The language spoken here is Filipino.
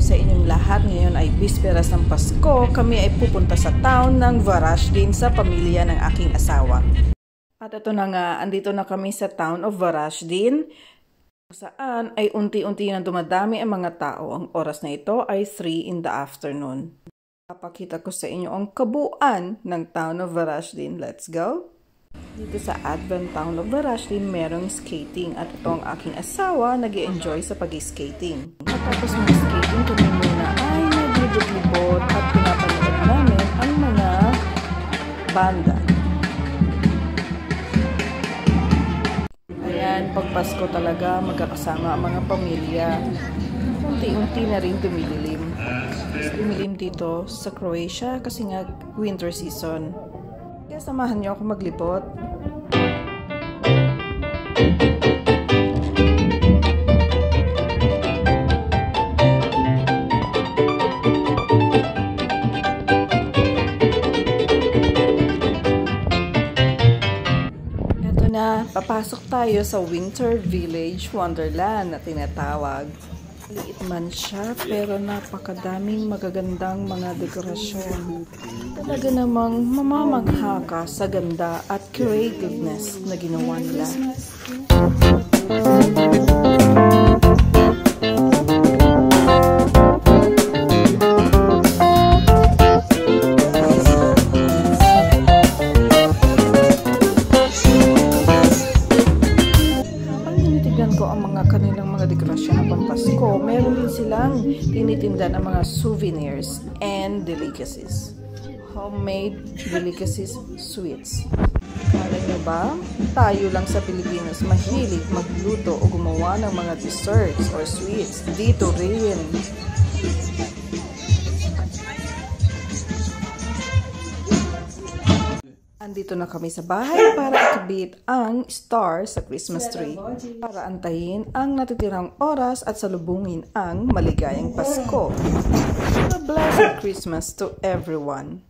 sa inyong lahat. Ngayon ay bisperas ng Pasko. Kami ay pupunta sa town ng Varaždin sa pamilya ng aking asawa. At ito na nga, andito na kami sa town of Varaždin, saan ay unti-unti na dumadami ang mga tao. Ang oras na ito ay 3 in the afternoon. Papakita ko sa inyo ang kabuuan ng town of Varaždin. Let's go! Dito sa Advent Town of Varaždin, merong skating at ito ang aking asawa nag-i-enjoy sa pag-skating. Tapos ng skating, kami muna ay naglibot-libot at pinapanood namin ang mga banda. Ayan, pag Pasko talaga magkakasama ang mga pamilya. Unti-unti na rin dumilim. Dumilim dito sa Croatia kasi nga winter season. Kaya samahan niyo ako maglibot. Ito na, papasok tayo sa Winter Village Wonderland na tinatawag. Liit man siya pero napakadaming magagandang mga dekorasyon. Talaga namang mamamangha ka sa ganda at creativeness na ginawa nila. Kanilang mga dekorasyon ng Pampasko, meron din silang tinitinda ng mga souvenirs and delicacies. Homemade delicacies, sweets. Kala nyo ba? Tayo lang sa Pilipinas mahilig magluto o gumawa ng mga desserts or sweets. Dito rin. Andito na kami sa bahay para ikabit ang star sa Christmas tree. Para antayin ang natitirang oras at salubungin ang maligayang Pasko. A blessed Christmas to everyone.